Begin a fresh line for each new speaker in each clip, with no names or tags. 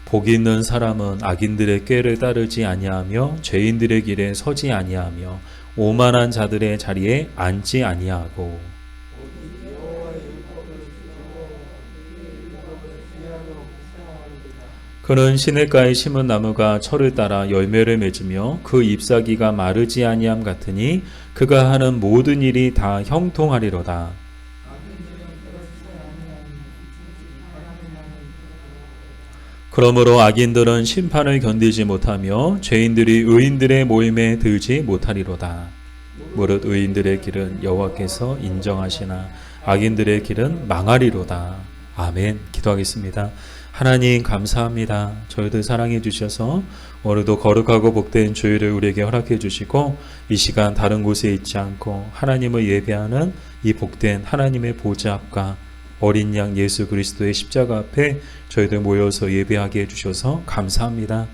복이 있는 사람은 악인들의 꾀를 따르지 아니하며 죄인들의 길에 서지 아니하며 오만한 자들의 자리에 앉지 아니하고. 그는 시냇가에 심은 나무가 철을 따라 열매를 맺으며 그 잎사귀가 마르지 아니함 같으니 그가 하는 모든 일이 다 형통하리로다. 그러므로 악인들은 심판을 견디지 못하며 죄인들이 의인들의 모임에 들지 못하리로다. 무릇 의인들의 길은 여호와께서 인정하시나 악인들의 길은 망하리로다. 아멘. 기도하겠습니다. 하나님 감사합니다. 저희들 사랑해 주셔서 오늘도 거룩하고 복된 주일을 우리에게 허락해 주시고 이 시간 다른 곳에 있지 않고 하나님을 예배하는 이 복된 하나님의 보좌 앞과 어린 양 예수 그리스도의 십자가 앞에 저희들 모여서 예배하게 해주셔서 감사합니다.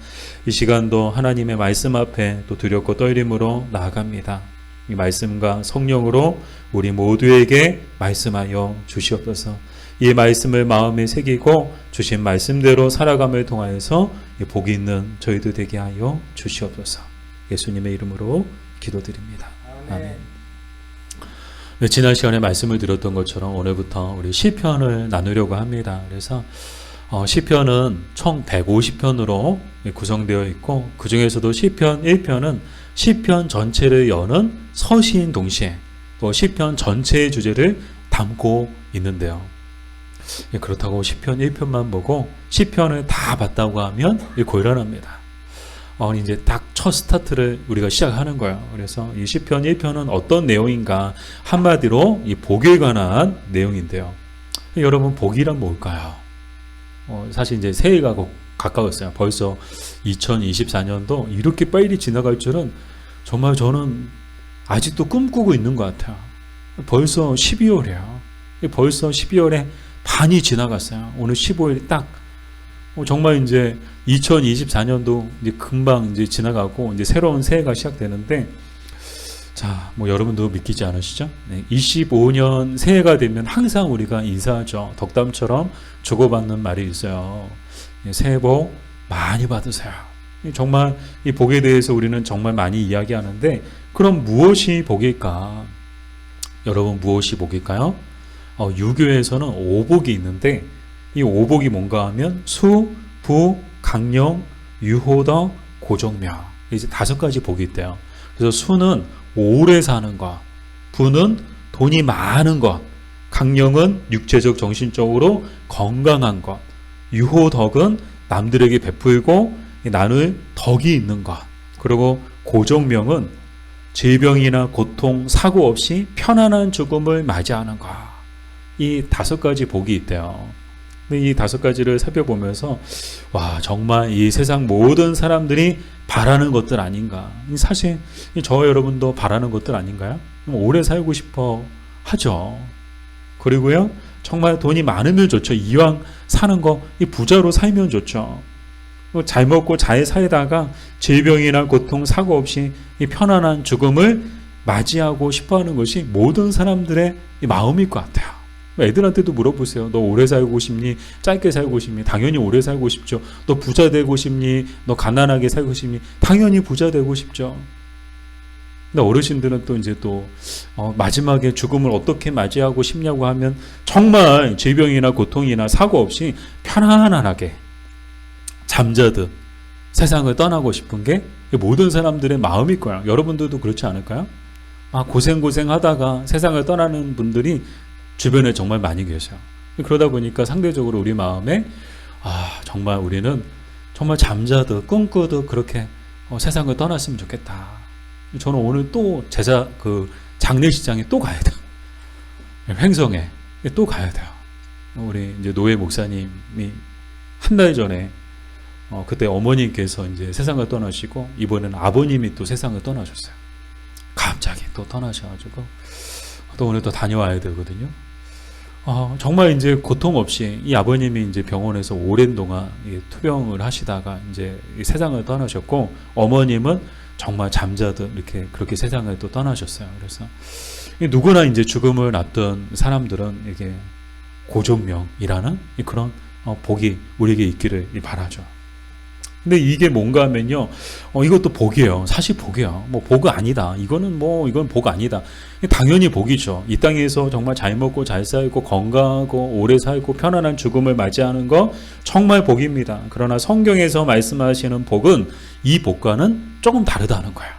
이 시간도 하나님의 말씀 앞에 또 두렵고 떨림으로 나아갑니다. 이 말씀과 성령으로 우리 모두에게 말씀하여 주시옵소서. 이 말씀을 마음에 새기고 주신 말씀대로 살아감을 통하여서 복이 있는 저희도 되게 하여 주시옵소서. 예수님의 이름으로 기도드립니다. 아멘. 네, 지난 시간에 말씀을 드렸던 것처럼 오늘부터 우리 시편을 나누려고 합니다. 그래서 시편은 총 150편으로 구성되어 있고 그 중에서도 시편 1편은 시편 전체를 여는 서시인 동시에 또 시편 전체의 주제를 담고 있는데요. 그렇다고 시편 1편만 보고 시편을 다 봤다고 하면 곤란합니다. 이제 딱 첫 스타트를 우리가 시작하는 거예요. 그래서 이 시편 1편은 어떤 내용인가 한마디로 이 복에 관한 내용인데요. 여러분 복이란 뭘까요? 사실 이제 새해가 가까웠어요. 벌써 2024년도 이렇게 빨리 지나갈 줄은 정말 저는 아직도 꿈꾸고 있는 것 같아요. 벌써 12월이에요. 벌써 12월에 반이 지나갔어요. 오늘 15일 딱 정말 이제 2024년도 이제 금방 이제 지나가고 이제 새로운 새해가 시작되는데 자, 여러분도 믿기지 않으시죠? 네, 25년 새해가 되면 항상 우리가 인사하죠. 덕담처럼 주고받는 말이 있어요. 새해 복 많이 받으세요. 정말 이 복에 대해서 우리는 정말 많이 이야기하는데 그럼 무엇이 복일까? 여러분 무엇이 복일까요? 유교에서는 오복이 있는데 이 오복이 뭔가 하면 수, 부, 강령, 유호덕, 고정명 이제 5가지 복이 있대요. 그래서 수는 오래 사는 것, 부는 돈이 많은 것, 강령은 육체적 정신적으로 건강한 것, 유호덕은 남들에게 베풀고 나눌 덕이 있는 것, 그리고 고정명은 질병이나 고통, 사고 없이 편안한 죽음을 맞이하는 것. 이 5가지 복이 있대요. 이 5가지를 살펴보면서 와 정말 이 세상 모든 사람들이 바라는 것들 아닌가. 사실 저와 여러분도 바라는 것들 아닌가요? 오래 살고 싶어 하죠. 그리고요 정말 돈이 많으면 좋죠. 이왕 사는 거 이 부자로 살면 좋죠. 잘 먹고 잘 살다가 질병이나 고통 사고 없이 이 편안한 죽음을 맞이하고 싶어하는 것이 모든 사람들의 마음일 것 같아요. 애들한테도 물어보세요. 너 오래 살고 싶니? 짧게 살고 싶니? 당연히 오래 살고 싶죠. 너 부자 되고 싶니? 너 가난하게 살고 싶니? 당연히 부자 되고 싶죠. 근데 어르신들은 또 이제 또 마지막에 죽음을 어떻게 맞이하고 싶냐고 하면 정말 질병이나 고통이나 사고 없이 편안하게 잠자듯 세상을 떠나고 싶은 게 모든 사람들의 마음일 거예요. 여러분들도 그렇지 않을까요? 고생하다가 세상을 떠나는 분들이 주변에 정말 많이 계셔요. 그러다 보니까 상대적으로 우리 마음에 정말 우리는 정말 잠자듯 꿈꾸듯 그렇게 세상을 떠났으면 좋겠다. 저는 오늘 또 장례식장에 또 가야 돼요. 횡성에 또 가야 돼요. 우리 이제 노예 목사님이 한 달 전에 그때 어머니께서 이제 세상을 떠나시고 이번에는 아버님이 또 세상을 떠나셨어요. 갑자기 또 떠나셔가지고 또 오늘 또 다녀와야 되거든요. 정말 이제 고통 없이 이 아버님이 이제 병원에서 오랜 동안 투병을 하시다가 이제 세상을 떠나셨고 어머님은 정말 잠자듯 이렇게 그렇게 세상을 또 떠나셨어요. 그래서 누구나 이제 죽음을 앞둔 사람들은 이게 고정명이라는 그런 복이 우리에게 있기를 바라죠. 근데 이게 뭔가 하면요, 이것도 복이에요. 사실 복이야. 뭐 복 아니다. 이건 복 아니다. 당연히 복이죠. 이 땅에서 정말 잘 먹고 잘 살고 건강하고 오래 살고 편안한 죽음을 맞이하는 거 정말 복입니다. 그러나 성경에서 말씀하시는 복은 이 복과는 조금 다르다는 거예요.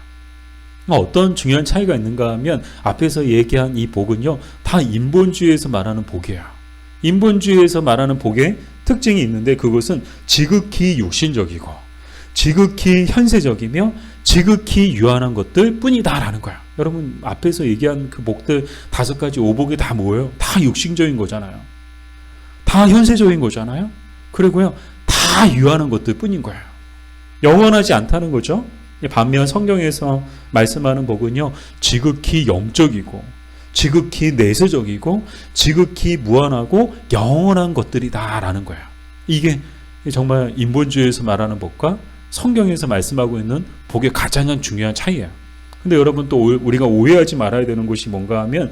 어떤 중요한 차이가 있는가 하면 앞에서 얘기한 이 복은요, 다 인본주의에서 말하는 복이에요. 인본주의에서 말하는 복의 특징이 있는데 그것은 지극히 육신적이고 지극히 현세적이며 지극히 유한한 것들 뿐이다라는 거예요. 여러분 앞에서 얘기한 그 복들 5가지 오복이 다 뭐예요? 다 육신적인 거잖아요. 다 현세적인 거잖아요. 그리고요 다 유한한 것들 뿐인 거예요. 영원하지 않다는 거죠. 반면 성경에서 말씀하는 복은요 지극히 영적이고 지극히 내세적이고 지극히 무한하고 영원한 것들이다라는 거예요. 이게 정말 인본주의에서 말하는 복과 성경에서 말씀하고 있는 복의 가장 중요한 차이예요. 근데 여러분 또 우리가 오해하지 말아야 되는 것이 뭔가 하면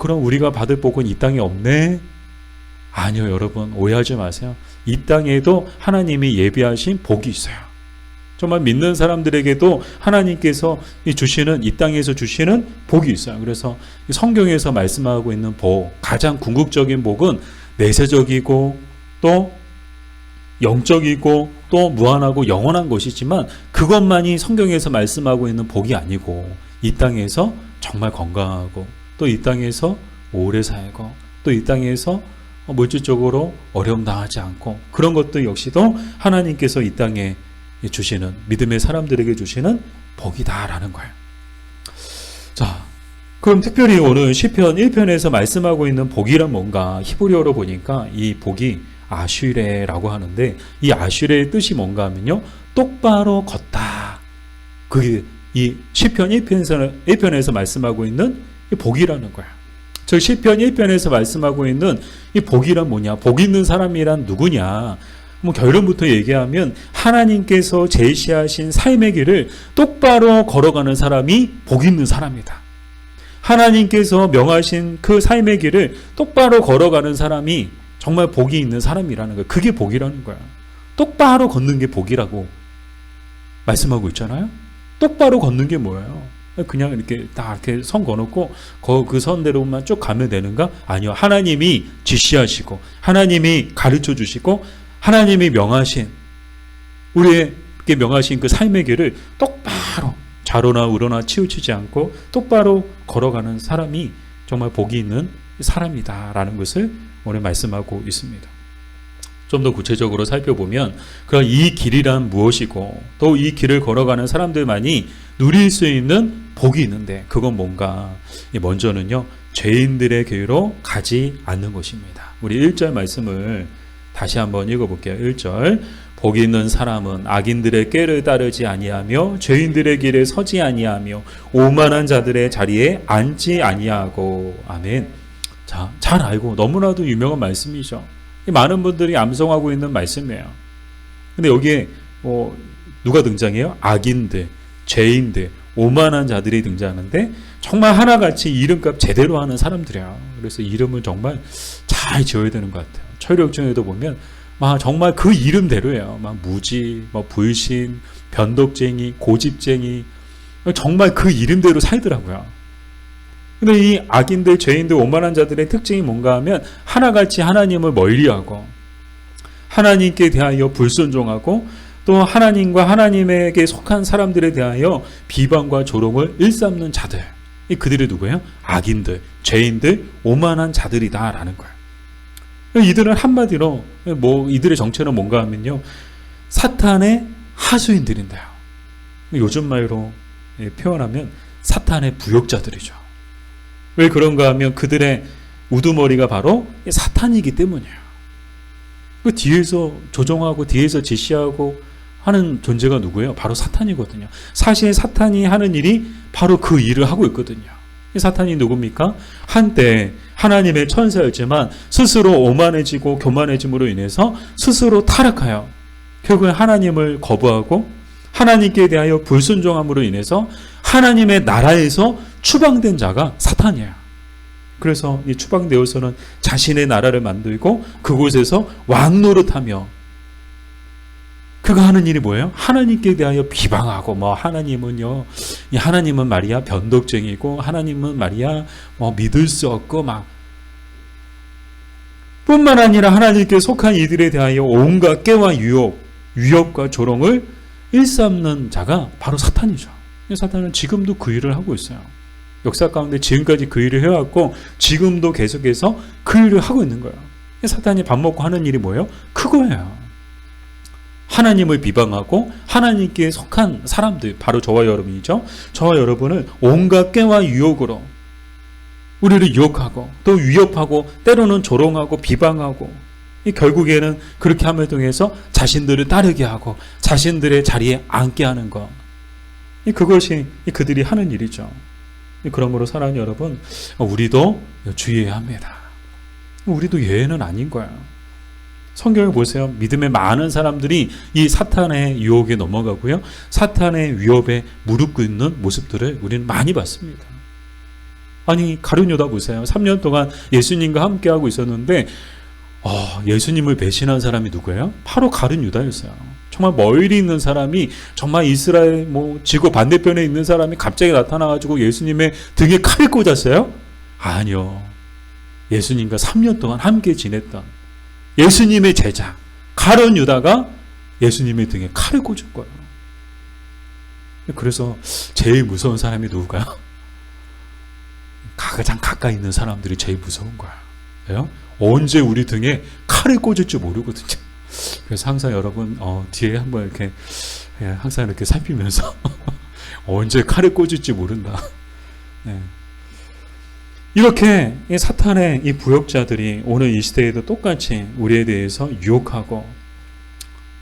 그럼 우리가 받을 복은 이 땅에 없네? 아니요, 여러분 오해하지 마세요. 이 땅에도 하나님이 예비하신 복이 있어요. 정말 믿는 사람들에게도 하나님께서 주시는 이 땅에서 주시는 복이 있어요. 그래서 성경에서 말씀하고 있는 복, 가장 궁극적인 복은 내세적이고 또 영적이고 또 무한하고 영원한 것이지만 그것만이 성경에서 말씀하고 있는 복이 아니고 이 땅에서 정말 건강하고 또 이 땅에서 오래 살고 또 이 땅에서 물질적으로 어려움 당하지 않고 그런 것도 역시도 하나님께서 이 땅에 주시는 믿음의 사람들에게 주시는 복이다라는 거예요. 자, 그럼 특별히 오늘 시편 1편에서 말씀하고 있는 복이란 뭔가 히브리어로 보니까 이 복이 아슈레라고 하는데 이 아슈레의 뜻이 뭔가 하면요 똑바로 걷다. 그게 이 시편 1편에서 말씀하고 있는 이 복이라는 거야. 즉 시편 1편에서 말씀하고 있는 이 복이란 뭐냐? 복 있는 사람이란 누구냐? 뭐 결론부터 얘기하면 하나님께서 제시하신 삶의 길을 똑바로 걸어가는 사람이 복 있는 사람이다. 하나님께서 명하신 그 삶의 길을 똑바로 걸어가는 사람이 정말 복이 있는 사람이라는 거예요. 그게 복이라는 거야. 똑바로 걷는 게 복이라고 말씀하고 있잖아요. 똑바로 걷는 게 뭐예요? 그냥 이렇게 다 이렇게 선 그어놓고 그 선대로만 쭉 가면 되는가? 아니요. 하나님이 지시하시고 하나님이 가르쳐 주시고 하나님이 명하신 우리에게 명하신 그 삶의 길을 똑바로 좌로나 우로나 치우치지 않고 똑바로 걸어가는 사람이 정말 복이 있는 사람이다라는 것을 오늘 말씀하고 있습니다. 좀 더 구체적으로 살펴보면 그럼 이 길이란 무엇이고 또 이 길을 걸어가는 사람들만이 누릴 수 있는 복이 있는데 그건 뭔가 먼저는요 죄인들의 길로 가지 않는 것입니다. 우리 1절 말씀을 다시 한번 읽어볼게요. 1절 복이 있는 사람은 악인들의 꾀를 따르지 아니하며 죄인들의 길에 서지 아니하며 오만한 자들의 자리에 앉지 아니하고. 아멘. 자, 잘 알고 너무나도 유명한 말씀이죠. 많은 분들이 암송하고 있는 말씀이에요. 근데 여기에 누가 등장해요? 악인들, 죄인들, 오만한 자들이 등장하는데 정말 하나같이 이름값 제대로 하는 사람들이에요. 그래서 이름은 정말 잘 지어야 되는 것 같아요. 철력중에도 보면 정말 그 이름대로예요. 무지, 불신, 변덕쟁이, 고집쟁이 정말 그 이름대로 살더라고요. 근데 이 악인들, 죄인들, 오만한 자들의 특징이 뭔가 하면 하나같이 하나님을 멀리하고 하나님께 대하여 불순종하고 또 하나님과 하나님에게 속한 사람들에 대하여 비방과 조롱을 일삼는 자들. 그들이 누구예요? 악인들, 죄인들, 오만한 자들이다라는 거예요. 이들은 한마디로 이들의 정체는 뭔가 하면요 사탄의 하수인들인데요. 요즘 말로 표현하면 사탄의 부역자들이죠. 왜 그런가 하면 그들의 우두머리가 바로 사탄이기 때문이에요. 그 뒤에서 조종하고 뒤에서 지시하고 하는 존재가 누구예요? 바로 사탄이거든요. 사실 사탄이 하는 일이 바로 그 일을 하고 있거든요. 이 사탄이 누굽니까? 한때 하나님의 천사였지만 스스로 오만해지고 교만해짐으로 인해서 스스로 타락하여 결국엔 하나님을 거부하고 하나님께 대하여 불순종함으로 인해서 하나님의 나라에서 추방된 자가 사탄이에요. 그래서 이 추방되어서는 자신의 나라를 만들고 그곳에서 왕노릇하며 그가 하는 일이 뭐예요? 하나님께 대하여 비방하고, 하나님은 말이야 변덕쟁이고, 하나님은 말이야 믿을 수 없고, 뿐만 아니라 하나님께 속한 이들에 대하여 온갖 깨와 위협과 조롱을 일삼는 자가 바로 사탄이죠. 사탄은 지금도 그 일을 하고 있어요. 역사 가운데 지금까지 그 일을 해왔고, 지금도 계속해서 그 일을 하고 있는 거예요. 사탄이 밥 먹고 하는 일이 뭐예요? 그거예요. 하나님을 비방하고 하나님께 속한 사람들, 바로 저와 여러분이죠. 저와 여러분을 온갖 깨와 유혹으로 우리를 유혹하고 또 위협하고 때로는 조롱하고 비방하고, 결국에는 그렇게 함을 통해서 자신들을 따르게 하고 자신들의 자리에 앉게 하는 것, 그것이 그들이 하는 일이죠. 그러므로 사랑하는 여러분, 우리도 주의해야 합니다. 우리도 예외는 아닌 거예요. 성경을 보세요. 믿음의 많은 사람들이 이 사탄의 유혹에 넘어가고요, 사탄의 위협에 무릎 꿇는 모습들을 우리는 많이 봤습니다. 아니, 가룟 유다 보세요. 3년 동안 예수님과 함께하고 있었는데 예수님을 배신한 사람이 누구예요? 바로 가룟 유다였어요. 정말 멀리 있는 사람이, 정말 이스라엘 지구 반대편에 있는 사람이 갑자기 나타나가지고 예수님의 등에 칼을 꽂았어요? 아니요. 예수님과 3년 동안 함께 지냈던 예수님의 제자 가룟 유다가 예수님의 등에 칼을 꽂을 거예요. 그래서 제일 무서운 사람이 누구가요? 가장 가까이 있는 사람들이 제일 무서운 거예요. 언제 우리 등에 칼을 꽂을지 모르거든요. 그래서 항상 여러분 뒤에 한번 이렇게 항상 이렇게 살피면서 언제 칼을 꽂을지 모른다. 네. 이렇게 이 사탄의 이 부역자들이 오늘 이 시대에도 똑같이 우리에 대해서 유혹하고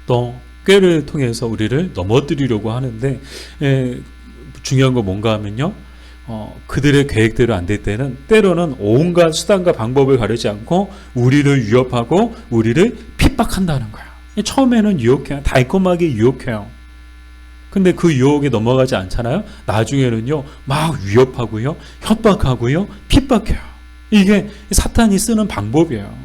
또 꾀를 통해서 우리를 넘어뜨리려고 하는데, 중요한 건 뭔가 하면요, 그들의 계획대로 안 될 때는 때로는 온갖 수단과 방법을 가리지 않고 우리를 위협하고 우리를 핍박한다는 거예요. 처음에는 유혹해요. 달콤하게 유혹해요. 근데 그 유혹에 넘어가지 않잖아요. 나중에는요, 막 위협하고요, 협박하고요, 핍박해요. 이게 사탄이 쓰는 방법이에요.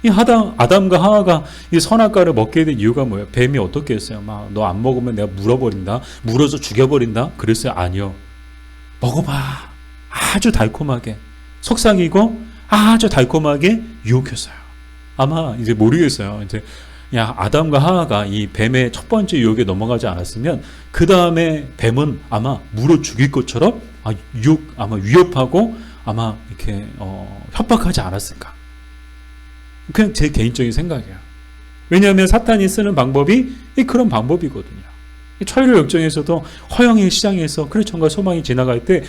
이 아담과 하와가 이 선악과를 먹게 된 이유가 뭐예요? 뱀이 어떻게 했어요? 너 안 먹으면 내가 물어버린다, 물어서 죽여버린다 그랬어요? 아니요. 먹어봐. 아주 달콤하게 속삭이고 아주 달콤하게 유혹했어요. 아마 이제 모르겠어요. 이제 아담과 하와가 이 뱀의 첫 번째 유혹에 넘어가지 않았으면 그 다음에 뱀은 아마 물어 죽일 것처럼 아마 위협하고 아마 이렇게 협박하지 않았을까. 그냥 제 개인적인 생각이에요. 왜냐하면 사탄이 쓰는 방법이 그런 방법이거든요. 천일교 역정에서도 허영의 시장에서 크리스천과 소망이 지나갈 때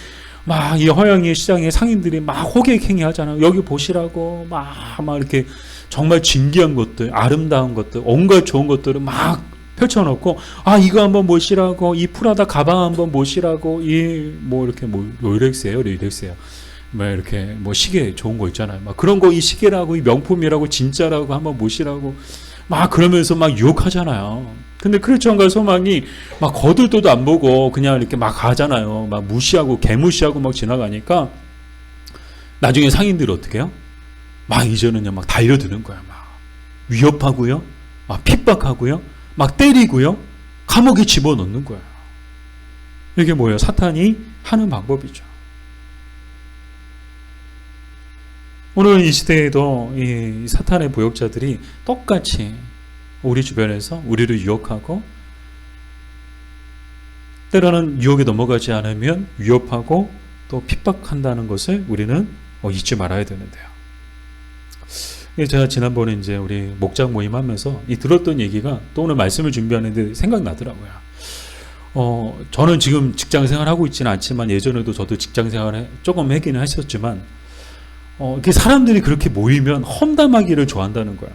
이 허영의 시장에 상인들이 호객행위 하잖아요. 여기 보시라고 막 이렇게 정말 진귀한 것들, 아름다운 것들, 온갖 좋은 것들을 막 펼쳐놓고, 이거 한번 보시라고, 이 프라다 가방 한번 보시라고, 이렇게 롤렉스예요. 이렇게 시계 좋은 거 있잖아요. 그런 거, 이 시계라고, 이 명품이라고, 진짜라고 한번 보시라고, 그러면서 유혹하잖아요. 근데 크리스천과 소망이 거들떠도 안 보고 그냥 이렇게 가잖아요. 무시하고, 개무시하고 지나가니까, 나중에 상인들이 어떻게 해요? 이제는요, 달려드는 거야. 위협하고요, 핍박하고요, 때리고요, 감옥에 집어넣는 거예요. 이게 뭐예요? 사탄이 하는 방법이죠. 오늘 이 시대에도 이 사탄의 부역자들이 똑같이 우리 주변에서 우리를 유혹하고, 때로는 유혹에 넘어가지 않으면 위협하고 또 핍박한다는 것을 우리는 잊지 말아야 되는데요. 제가 지난번에 이제 우리 목장 모임 하면서 들었던 얘기가 또 오늘 말씀을 준비하는데 생각나더라고요. 저는 지금 직장 생활하고 있지는 않지만 예전에도 저도 직장 생활을 조금 하기는 했었지만, 사람들이 그렇게 모이면 험담하기를 좋아한다는 거야.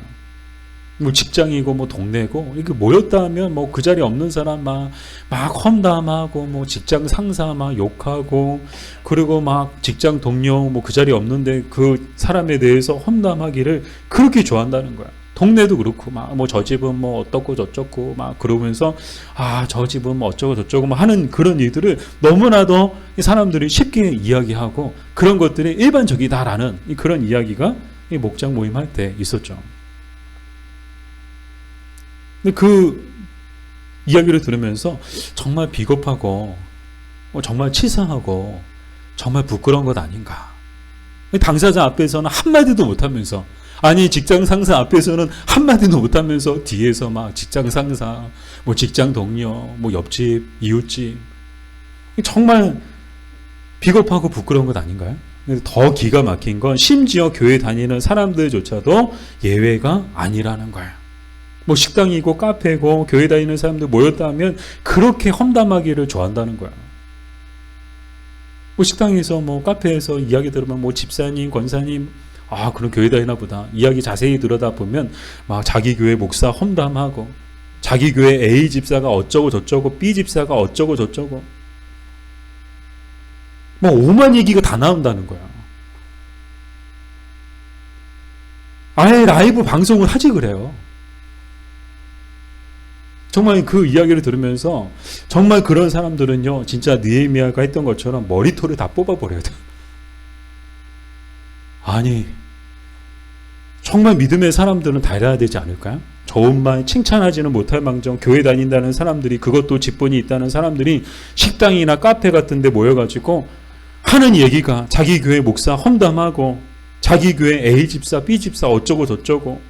직장이고 동네고 이렇게 모였다 하면 그 자리에 없는 사람 막 험담하고 직장 상사 욕하고, 그리고 직장 동료 그 자리에 없는데 그 사람에 대해서 험담하기를 그렇게 좋아한다는 거야. 동네도 그렇고 저 집은 어떻고 저쩌고 그러면서 저 집은 어쩌고 저쩌고 하는 그런 일들을 너무나도 이 사람들이 쉽게 이야기하고, 그런 것들이 일반적이다라는 그런 이야기가 이 목장 모임할 때 있었죠. 근데 그 이야기를 들으면서 정말 비겁하고 정말 치사하고 정말 부끄러운 것 아닌가. 당사자 앞에서는 한마디도 못하면서, 아니 직장 상사 앞에서는 한마디도 못하면서 뒤에서 막 직장 상사, 뭐 직장 동료, 뭐 옆집, 이웃집, 정말 비겁하고 부끄러운 것 아닌가요? 더 기가 막힌 건 심지어 교회 다니는 사람들조차도 예외가 아니라는 거예요. 뭐 식당이고 카페고 교회 다니는 사람들 모였다 하면 그렇게 험담하기를 좋아한다는 거야. 뭐 식당에서 뭐 카페에서 이야기 들으면 뭐 집사님, 권사님, 아 그럼 교회 다니나 보다. 이야기 자세히 들여다보면 막 자기 교회 목사 험담하고, 자기 교회 A 집사가 어쩌고 저쩌고, B 집사가 어쩌고 저쩌고, 뭐 오만 얘기가 다 나온다는 거야. 아예 라이브 방송을 하지 그래요. 정말 그 이야기를 들으면서 정말 그런 사람들은요, 진짜 느헤미야가 했던 것처럼 머리털을 다 뽑아버려야 돼. 아니 정말 믿음의 사람들은 다 이래야 되지 않을까요? 좋은 말 칭찬하지는 못할 망정 교회 다닌다는 사람들이, 그것도 직분이 있다는 사람들이 식당이나 카페 같은 데 모여가지고 하는 얘기가 자기 교회 목사 험담하고, 자기 교회 A 집사, B 집사 어쩌고 저쩌고,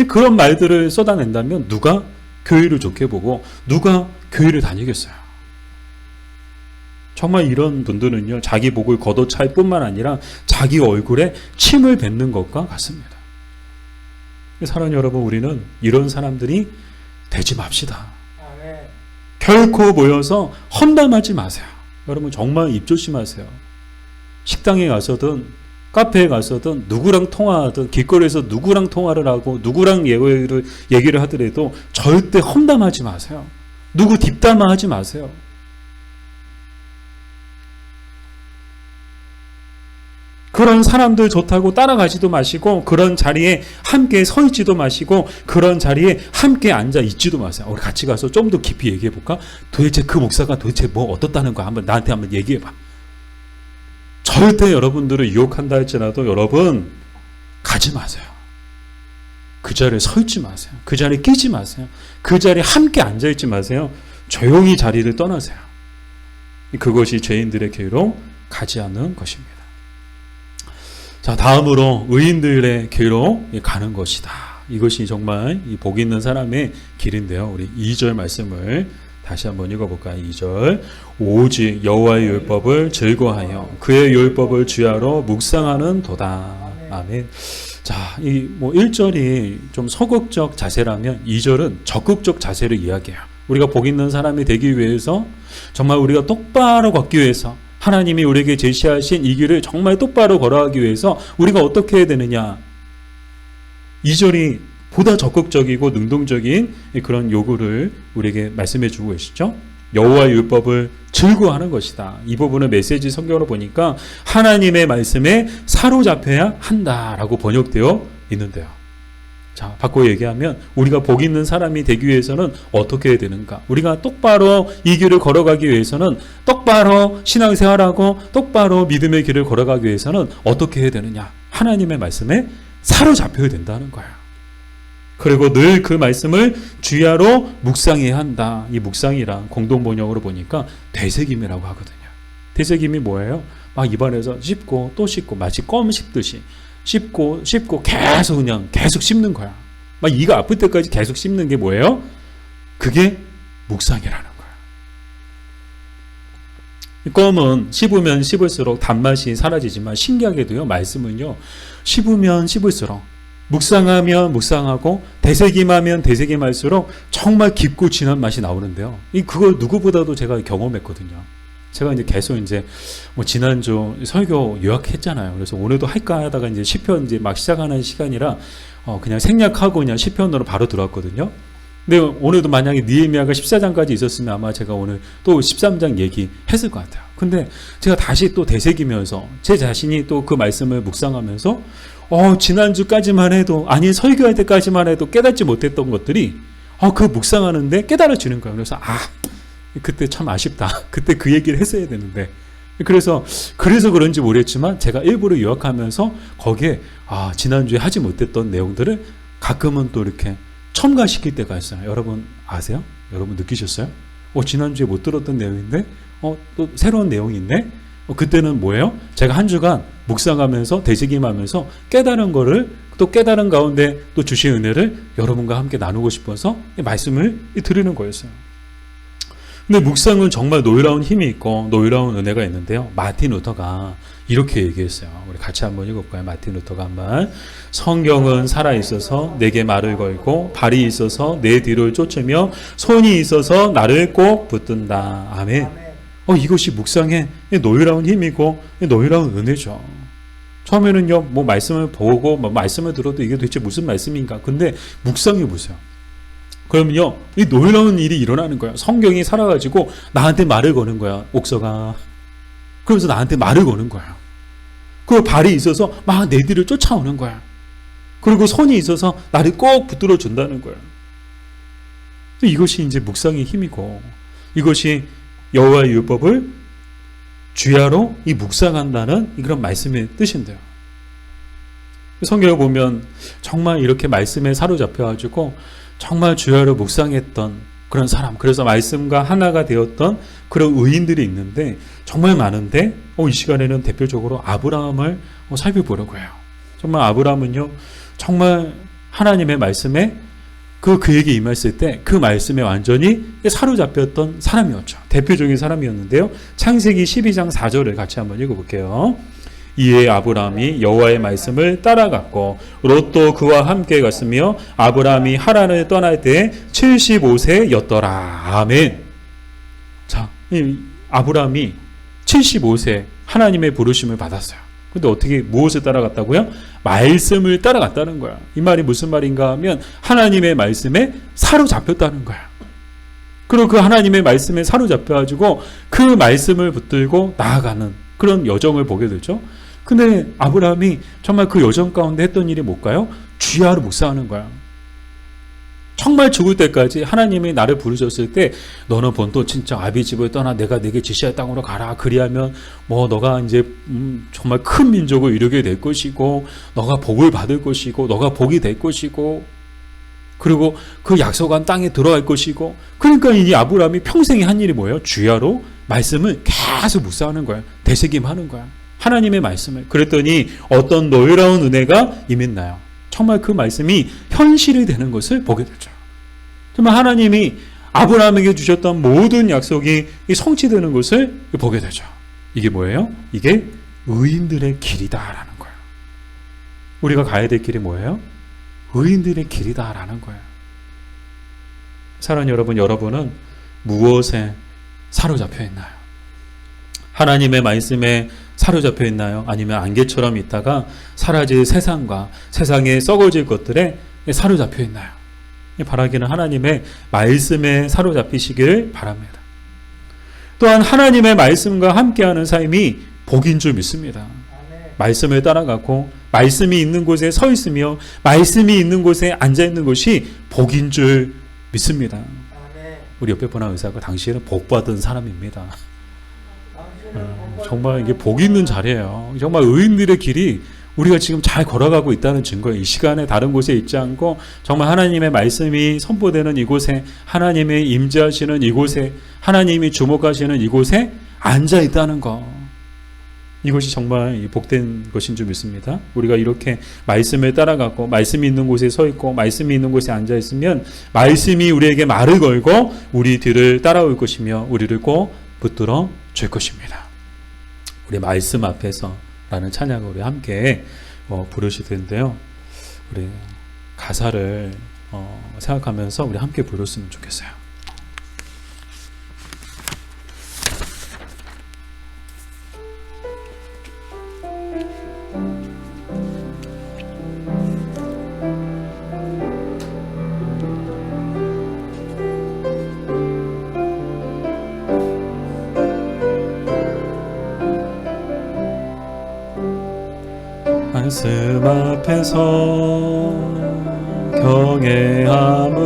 그런 말들을 쏟아낸다면 누가 교회를 좋게 보고 누가 교회를 다니겠어요? 정말 이런 분들은요, 자기 목을 걷어찰 뿐만 아니라 자기 얼굴에 침을 뱉는 것과 같습니다. 사랑하는 여러분, 우리는 이런 사람들이 되지 맙시다. 결코 모여서 험담하지 마세요. 여러분 정말 입 조심하세요. 식당에 가서든 카페에 가서든 누구랑 통화하든 길거리에서 누구랑 통화를 하고 누구랑 얘기를 하더라도 절대 험담하지 마세요. 누구 뒷담화하지 마세요. 그런 사람들 좋다고 따라가지도 마시고, 그런 자리에 함께 서 있지도 마시고, 그런 자리에 함께 앉아 있지도 마세요. 우리 같이 가서 좀 더 깊이 얘기해 볼까? 도대체 그 목사가 도대체 뭐 어떻다는 거야? 나한테 한번 얘기해 봐. 절대 여러분들을 유혹한다 할지라도 여러분 가지 마세요. 그 자리에 서 있지 마세요. 그 자리에 끼지 마세요. 그 자리에 함께 앉아 있지 마세요. 조용히 자리를 떠나세요. 그것이 죄인들의 교회로 가지 않는 것입니다. 자, 다음으로 의인들의 교회로 가는 것이다. 이것이 정말 이 복 있는 사람의 길인데요. 우리 2절 말씀을 다시 한번 읽어볼까요? 2절. 오직 여호와의 율법을 즐거워하여 그의 율법을 주야로 묵상하는 도다. 아멘. 자, 이 뭐 1절이 좀 소극적 자세라면 2절은 적극적 자세를 이야기해요. 우리가 복 있는 사람이 되기 위해서, 정말 우리가 똑바로 걷기 위해서, 하나님이 우리에게 제시하신 이 길을 정말 똑바로 걸어가기 위해서 우리가 어떻게 해야 되느냐? 2절이 보다 적극적이고 능동적인 그런 요구를 우리에게 말씀해 주고 계시죠. 여호와의 율법을 즐거워하는 것이다. 이 부분은 메시지 성경으로 보니까 하나님의 말씀에 사로잡혀야 한다라고 번역되어 있는데요. 자, 바꿔 얘기하면 우리가 복 있는 사람이 되기 위해서는 어떻게 해야 되는가? 우리가 똑바로 이 길을 걸어가기 위해서는, 똑바로 신앙생활하고 똑바로 믿음의 길을 걸어가기 위해서는 어떻게 해야 되느냐? 하나님의 말씀에 사로잡혀야 된다는 거예요. 그리고 늘 그 말씀을 주야로 묵상해야 한다. 이 묵상이란 공동번역으로 보니까 되새김이라고 하거든요. 되새김이 뭐예요? 막 입안에서 씹고 또 씹고, 마치 껌 씹듯이 씹고 계속 씹는 거야. 막 이가 아플 때까지 계속 씹는 게 뭐예요? 그게 묵상이라는 거야. 껌은 씹으면 씹을수록 단맛이 사라지지만 신기하게도요, 말씀은요, 씹으면 씹을수록, 묵상하면 묵상하고, 되새김하면 되새김할수록 정말 깊고 진한 맛이 나오는데요. 그걸 누구보다도 제가 경험했거든요. 제가 이제 계속 뭐 지난주 설교 요약했잖아요. 그래서 오늘도 할까 하다가 이제 시편 막 시작하는 시간이라 그냥 생략하고 그냥 시편으로 바로 들어왔거든요. 근데 오늘도 만약에 느헤미야가 14장까지 있었으면 아마 제가 오늘 또 13장 얘기했을 것 같아요. 근데 제가 다시 또 되새기면서 제 자신이 또 그 말씀을 묵상하면서 지난주까지만 해도, 아니 설교할 때까지만 해도 깨닫지 못했던 것들이 그 묵상하는데 깨달아지는 거예요. 그래서 그때 참 아쉽다. 그때 그 얘기를 했어야 되는데. 그래서 그런지 모르겠지만 제가 일부러 요약하면서 거기에 지난주에 하지 못했던 내용들을 가끔은 또 이렇게 첨가시킬 때가 있어요. 여러분 아세요? 여러분 느끼셨어요? 지난주에 못 들었던 내용인데 또 새로운 내용인데 그때는 뭐예요? 제가 한 주간 묵상하면서 되새김하면서 깨달은 거를 또 깨달은 가운데 또 주신 은혜를 여러분과 함께 나누고 싶어서 말씀을 드리는 거였어요. 근데 묵상은 정말 놀라운 힘이 있고 놀라운 은혜가 있는데요. 마틴 루터가 이렇게 얘기했어요. 우리 같이 한번 읽어볼까요? 마틴 루터가 한번. 성경은 살아있어서 내게 말을 걸고 발이 있어서 내 뒤를 쫓으며 손이 있어서 나를 꼭 붙든다. 아멘. 이것이 묵상의 놀라운 힘이고 놀라운 은혜죠. 처음에는요, 뭐 말씀을 보고 말씀을 들어도 이게 도대체 무슨 말씀인가. 근데 묵상해 보세요. 그러면요, 이 놀라운 일이 일어나는 거야. 성경이 살아가지고 나한테 말을 거는 거야. 옥서가. 그러면서 나한테 말을 거는 거야. 그 발이 있어서 막 내 뒤를 쫓아오는 거야. 그리고 손이 있어서 나를 꼭 붙들어 준다는 거야. 이것이 이제 묵상의 힘이고, 이것이 여호와의 율법을 주야로 이 묵상한다는 그런 말씀의 뜻인데요. 성경을 보면 정말 이렇게 말씀에 사로잡혀가지고 정말 주야로 묵상했던 그런 사람, 그래서 말씀과 하나가 되었던 그런 의인들이 있는데 정말 많은데 이 시간에는 대표적으로 아브라함을 살펴보려고 해요. 정말 아브라함은요, 정말 하나님의 말씀에 그에게 임했을 때 그 말씀에 완전히 사로잡혔던 사람이었죠. 대표적인 사람이었는데요. 창세기 12장 4절을 같이 한번 읽어볼게요. 이에 아브라함이 여호와의 말씀을 따라갔고 롯도 그와 함께 갔으며 아브라함이 하란을 떠날 때 75세였더라. 아멘. 자, 아브라함이 75세 하나님의 부르심을 받았어요. 근데 어떻게 무엇을 따라갔다고요? 말씀을 따라갔다는 거야. 이 말이 무슨 말인가 하면 하나님의 말씀에 사로잡혔다는 거야. 그리고 그 하나님의 말씀에 사로잡혀가지고 그 말씀을 붙들고 나아가는 그런 여정을 보게 되죠. 근데 아브라함이 정말 그 여정 가운데 했던 일이 뭘까요? 주야로 묵상하는 거야. 정말 죽을 때까지 하나님이 나를 부르셨을 때 너는 본토 친척 아비 집을 떠나 내가 내게 지시할 땅으로 가라. 그리하면 너가 이제 정말 큰 민족을 이루게 될 것이고 너가 복을 받을 것이고 너가 복이 될 것이고 그리고 그 약속한 땅에 들어갈 것이고. 그러니까 이 아브라함이 평생에 한 일이 뭐예요? 주야로 말씀을 계속 묵상하는 거야. 되새김하는 거야. 하나님의 말씀을. 그랬더니 어떤 놀라운 은혜가 임했나요? 정말 그 말씀이 현실이 되는 것을 보게 되죠. 정말 하나님이 아브라함에게 주셨던 모든 약속이 성취되는 것을 보게 되죠. 이게 뭐예요? 이게 의인들의 길이다라는 거예요. 우리가 가야 될 길이 뭐예요? 의인들의 길이다라는 거예요. 사랑하는 여러분, 여러분은 무엇에 사로잡혀 있나요? 하나님의 말씀에 사로잡혀 있나요? 아니면 안개처럼 있다가 사라질 세상과 세상에 썩어질 것들에 사로잡혀 있나요? 바라기는 하나님의 말씀에 사로잡히시기를 바랍니다. 또한 하나님의 말씀과 함께하는 삶이 복인 줄 믿습니다. 말씀을 따라가고 말씀이 있는 곳에 서 있으며 말씀이 있는 곳에 앉아 있는 것이 복인 줄 믿습니다. 우리 옆에 보는 의사가 당시에는 복 받은 사람입니다. 정말 이게 복 있는 자리예요. 정말 의인들의 길이 우리가 지금 잘 걸어가고 있다는 증거예요. 이 시간에 다른 곳에 있지 않고 정말 하나님의 말씀이 선포되는 이곳에, 하나님의 임재하시는 이곳에, 하나님이 주목하시는 이곳에 앉아 있다는 것. 이것이 정말 복된 것인 줄 믿습니다. 우리가 이렇게 말씀을 따라가고 말씀이 있는 곳에 서 있고 말씀이 있는 곳에 앉아 있으면 말씀이 우리에게 말을 걸고 우리 뒤를 따라올 것이며 우리를 꼭 붙들어 줄 것입니다. 우리 말씀 앞에서 라는 찬양을 우리 함께 부르실 텐데요. 우리 가사를 생각하면서 우리 함께 부르셨으면 좋겠어요. 말씀 앞에서 경외함으로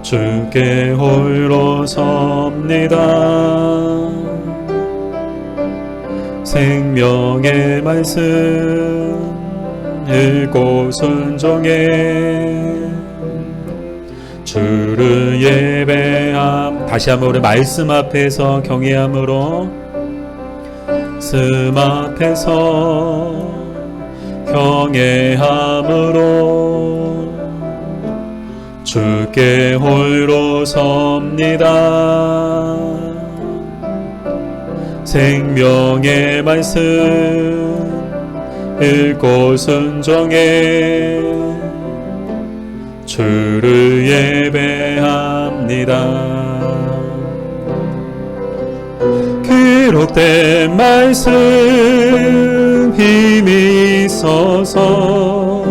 주께 홀로 섭니다. 생명의 말씀 읽고 순종해 주를 예배함. 다시 한번 우리 말씀 앞에서 경외함으로, 말씀 앞에서 경외함으로 주께 홀로 섭니다. 생명의 말씀 읽고 순종해 주를 예배합니다. 기록된 말씀 힘이 있어서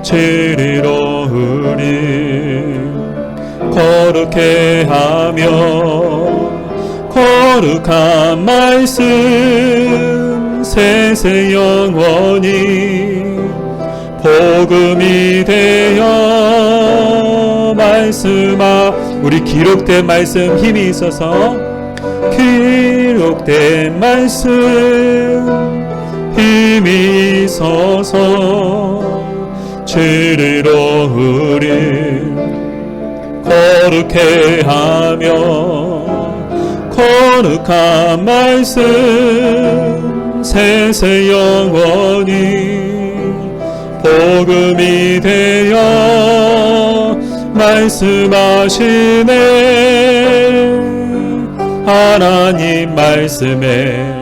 진리로 우리 거룩해 하며 거룩한 말씀 세세 영원히 복음이 되어 말씀아. 우리 기록된 말씀 힘이 있어서, 기록된 말씀 힘이 있어서 진리로 우리 거룩해 하며 거룩한 말씀 세세 영원히 복음이 되어 말씀하시네. 하나님 말씀에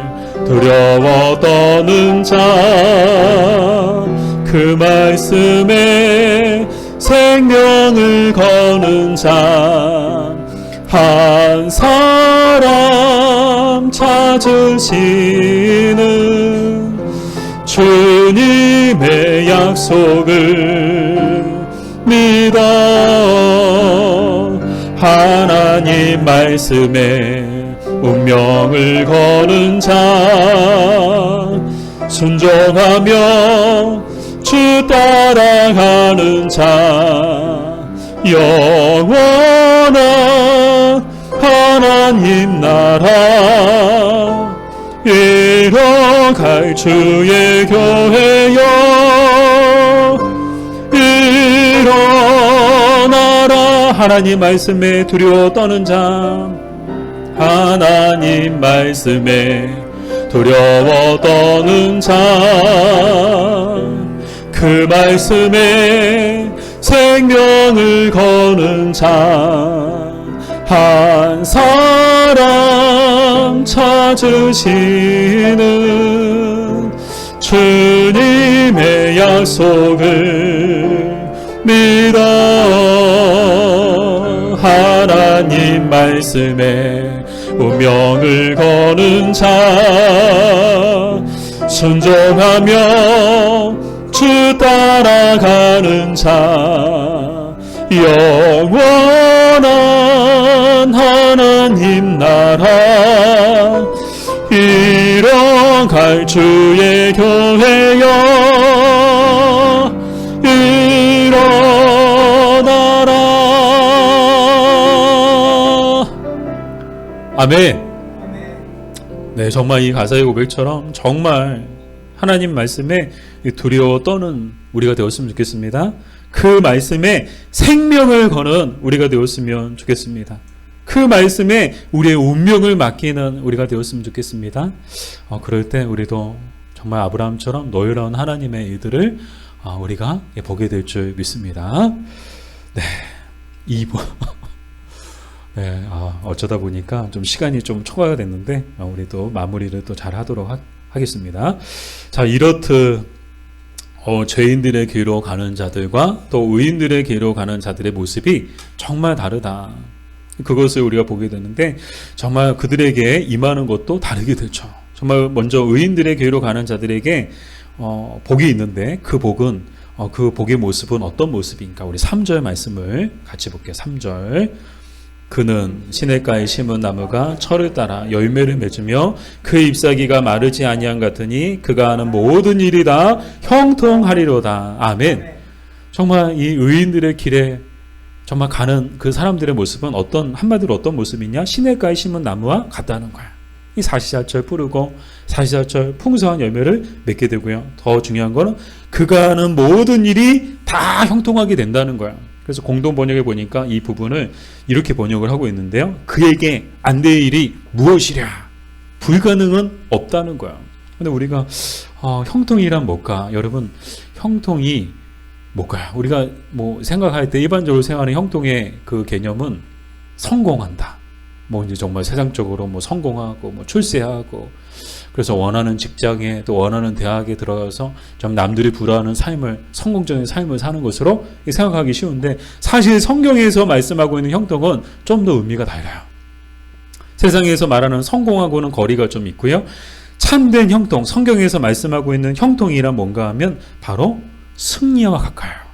두려워 떠는 자, 그 말씀에 생명을 거는 자, 한 사람 찾으시는 주님의 약속을 믿어 하나님 말씀에 운명을 거는 자, 순종하며 주 따라가는 자, 영원한 하나님 나라 이뤄갈 주의 교회여 일어나라. 하나님 말씀에 두려워 떠는 자, 하나님 말씀에 두려워 떠는 자, 그 말씀에 생명을 거는 자, 한 사람 찾으시는 주님의 약속을 믿어 하나님 말씀에 운명을 거는 자, 순종하며 주 따라가는 자, 영원한 하나님 나라 이뤄갈 주의 교회여 일어나라. 아멘. 네, 정말 이 가사의 고백처럼 정말 하나님 말씀에 두려워 떠는 우리가 되었으면 좋겠습니다. 그 말씀에 생명을 거는 우리가 되었으면 좋겠습니다. 그 말씀에 우리의 운명을 맡기는 우리가 되었으면 좋겠습니다. 그럴 때 우리도 정말 아브라함처럼 노여운 하나님의 일들을 우리가 보게 될 줄 믿습니다. 네, 2부. 네, 어쩌다 보니까 좀 시간이 좀 초과가 됐는데 우리도 마무리를 또 잘 하도록 하겠습니다. 자, 이렇듯 죄인들의 길로 가는 자들과 또 의인들의 길로 가는 자들의 모습이 정말 다르다. 그것을 우리가 보게 되는데 정말 그들에게 임하는 것도 다르게 되죠. 정말 먼저 의인들의 길로 가는 자들에게 복이 있는데 그 복은 그 복의 모습은 어떤 모습인가? 우리 3절 말씀을 같이 볼게요. 3절. 그는 시냇가에 심은 나무가 철을 따라 열매를 맺으며 그 잎사귀가 마르지 아니한 같으니 그가 하는 모든 일이 다 형통하리로다. 아멘. 정말 이 의인들의 길에 정말 가는 그 사람들의 모습은 한마디로 어떤 모습이냐? 시냇가에 심은 나무와 같다는 거야. 이 사시사철 뿌르고 사시사철 풍성한 열매를 맺게 되고요. 더 중요한 거는 그가 하는 모든 일이 다 형통하게 된다는 거야. 그래서 공동 번역에 보니까 이 부분을 이렇게 번역을 하고 있는데요. 그에게 안 될 일이 무엇이랴? 불가능은 없다는 거야. 근데 우리가 형통이란 뭘까? 여러분, 형통이 뭘까요? 우리가 뭐 생각할 때 일반적으로 생각하는 형통의 그 개념은 성공한다. 뭐 이제 정말 세상적으로 뭐 성공하고 뭐 출세하고 그래서 원하는 직장에 또 원하는 대학에 들어가서 좀 남들이 부러워하는 삶을 성공적인 삶을 사는 것으로 생각하기 쉬운데 사실 성경에서 말씀하고 있는 형통은 좀 더 의미가 달라요. 세상에서 말하는 성공하고는 거리가 좀 있고요. 참된 형통, 성경에서 말씀하고 있는 형통이란 뭔가 하면 바로 승리와 가까워요.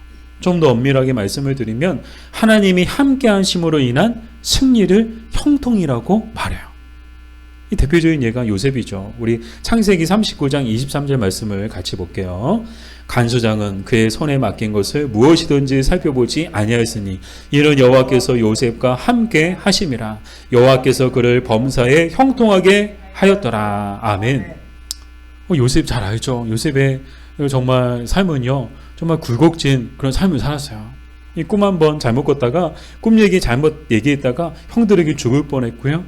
좀 더 엄밀하게 말씀을 드리면 하나님이 함께 하심으로 인한 승리를 형통이라고 말해요. 이 대표적인 예가 요셉이죠. 우리 창세기 39장 23절 말씀을 같이 볼게요. 간수장은 그의 손에 맡긴 것을 무엇이든지 살펴보지 아니하였으니 이는 여호와께서 요셉과 함께 하심이라. 여호와께서 그를 범사에 형통하게 하였더라. 아멘. 요셉 잘 알죠. 요셉의 정말 삶은요, 정말 굴곡진 그런 삶을 살았어요. 이 꿈 한 번 잘못 꿨다가 꿈 얘기 잘못 얘기했다가 형들에게 죽을 뻔했고요.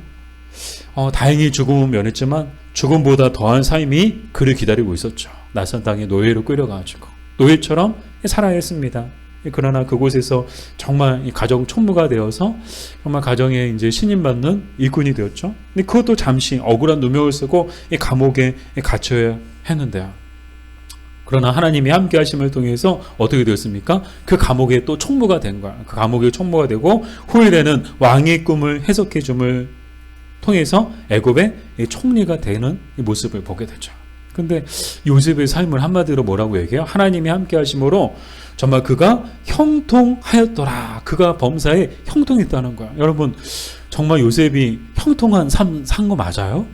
다행히 죽음은 면했지만 죽음보다 더한 삶이 그를 기다리고 있었죠. 낯선 땅에 노예로 끌려가지고 노예처럼 살아야 했습니다. 그러나 그곳에서 정말 가정 총무가 되어서 정말 가정에 이제 신임받는 일꾼이 되었죠. 근데 그것도 잠시 억울한 누명을 쓰고 이 감옥에 갇혀야 했는데요. 그러나 하나님이 함께 하심을 통해서 어떻게 되었습니까? 그 감옥에 또 총무가 된 거야. 그 감옥에 총무가 되고 후일에는 왕의 꿈을 해석해 줌을 통해서 애굽의 총리가 되는 이 모습을 보게 되죠. 근데 요셉의 삶을 한마디로 뭐라고 얘기해요? 하나님이 함께 하심으로 정말 그가 형통하였더라. 그가 범사에 형통했다는 거야. 여러분, 정말 요셉이 형통한 삶 산 거 맞아요?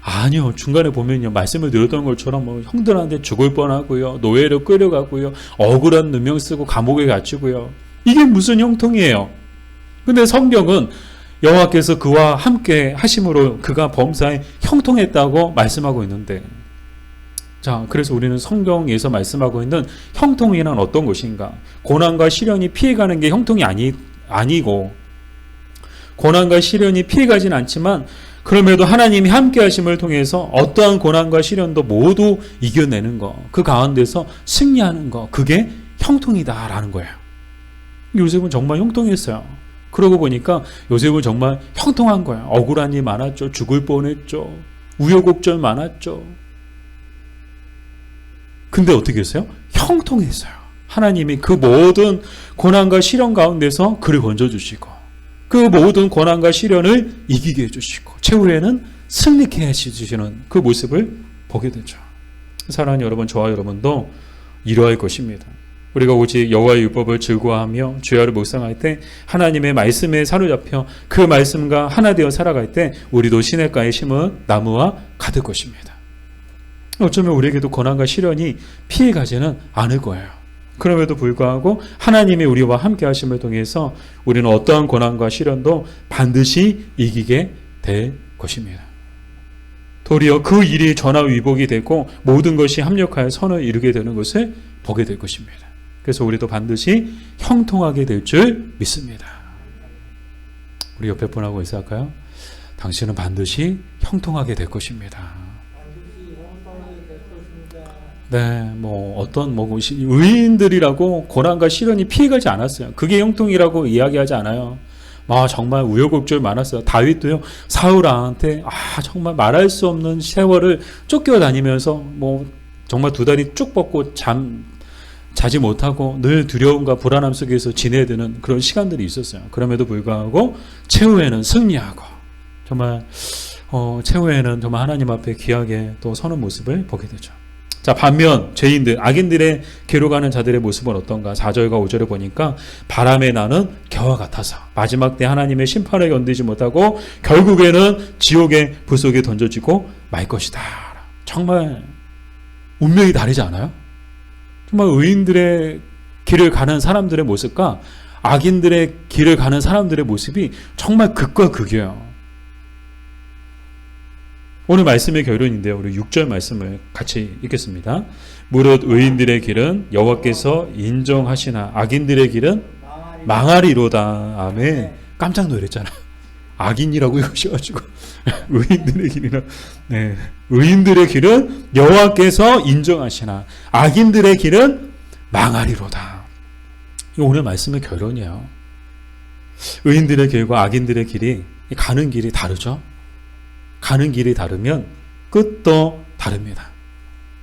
아니요. 중간에 보면요, 말씀을 드렸던 것처럼 뭐 형들한테 죽을 뻔하고요, 노예로 끌려가고요, 억울한 누명 쓰고 감옥에 갇히고요. 이게 무슨 형통이에요? 근데 성경은 여호와께서 그와 함께 하심으로 그가 범사에 형통했다고 말씀하고 있는데, 자, 그래서 우리는 성경에서 말씀하고 있는 형통이란 어떤 것인가? 고난과 시련이 피해가는 게 형통이 아니고, 고난과 시련이 피해가진 않지만 그럼에도 하나님이 함께 하심을 통해서 어떠한 고난과 시련도 모두 이겨내는 것, 그 가운데서 승리하는 것, 그게 형통이다라는 거예요. 요셉은 정말 형통했어요. 그러고 보니까 요셉은 정말 형통한 거예요. 억울한 일 많았죠. 죽을 뻔했죠. 우여곡절 많았죠. 근데 어떻게 했어요? 형통했어요. 하나님이 그 모든 고난과 시련 가운데서 그를 건져주시고 그 모든 고난과 시련을 이기게 해주시고 최후에는 승리케 해주시는 그 모습을 보게 되죠. 사랑하는 여러분, 저와 여러분도 이러할 것입니다. 우리가 오직 여호와의 율법을 즐거워하며 주야를 묵상할 때 하나님의 말씀에 사로잡혀 그 말씀과 하나 되어 살아갈 때 우리도 시냇가에 심은 나무와 같을 것입니다. 어쩌면 우리에게도 고난과 시련이 피해가지는 않을 거예요. 그럼에도 불구하고 하나님이 우리와 함께 하심을 통해서 우리는 어떠한 고난과 시련도 반드시 이기게 될 것입니다. 도리어 그 일이 전화위복이 되고 모든 것이 합력하여 선을 이루게 되는 것을 보게 될 것입니다. 그래서 우리도 반드시 형통하게 될 줄 믿습니다. 우리 옆에 분하고 인사할까요? 당신은 반드시 형통하게 될 것입니다. 네, 어떤 의인들이라고 고난과 시련이 피해가지 않았어요. 그게 형통이라고 이야기하지 않아요. 정말 우여곡절 많았어요. 다윗도요, 사울한테 정말 말할 수 없는 세월을 쫓겨다니면서 정말 두 다리 쭉 뻗고 자지 못하고 늘 두려움과 불안함 속에서 지내야 되는 그런 시간들이 있었어요. 그럼에도 불구하고 최후에는 승리하고 정말 최후에는 정말 하나님 앞에 귀하게 또 서는 모습을 보게 되죠. 자, 반면 죄인들, 악인들의 괴로 가는 자들의 모습은 어떤가? 4절과 5절에 보니까 바람에 나는 겨와 같아서 마지막 때 하나님의 심판을 견디지 못하고 결국에는 지옥의 불 속에 던져지고 말 것이다. 정말 운명이 다르지 않아요? 정말 의인들의 길을 가는 사람들의 모습과 악인들의 길을 가는 사람들의 모습이 정말 극과 극이에요. 오늘 말씀의 결론인데요. 우리 6절 말씀을 같이 읽겠습니다. 무릇 의인들의 길은 여호와께서 인정하시나 악인들의 길은 망하리로다. 아멘. 깜짝 놀랐잖아. 악인이라고 읽으셔가지고 의인들의 길이나 네. 의인들의 길은 여호와께서 인정하시나 악인들의 길은 망하리로다. 이 오늘 말씀의 결론이에요. 의인들의 길과 악인들의 길이 가는 길이 다르죠. 가는 길이 다르면 끝도 다릅니다.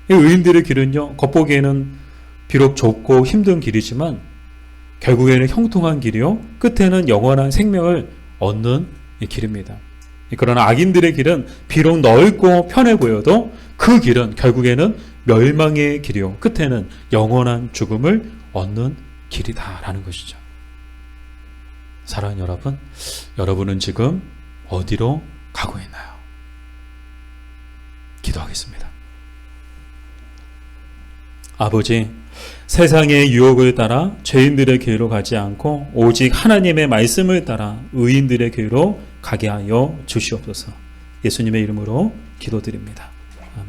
이 의인들의 길은요, 겉보기에는 비록 좁고 힘든 길이지만 결국에는 형통한 길이요, 끝에는 영원한 생명을 얻는 길입니다. 그러나 악인들의 길은 비록 넓고 편해 보여도 그 길은 결국에는 멸망의 길이요, 끝에는 영원한 죽음을 얻는 길이다라는 것이죠. 사랑하는 여러분, 여러분은 지금 어디로 가고 있나요? 기도하겠습니다. 아버지, 세상의 유혹을 따라 죄인들의 길로 가지 않고 오직 하나님의 말씀을 따라 의인들의 길로 가게 하여 주시옵소서. 예수님의 이름으로 기도드립니다.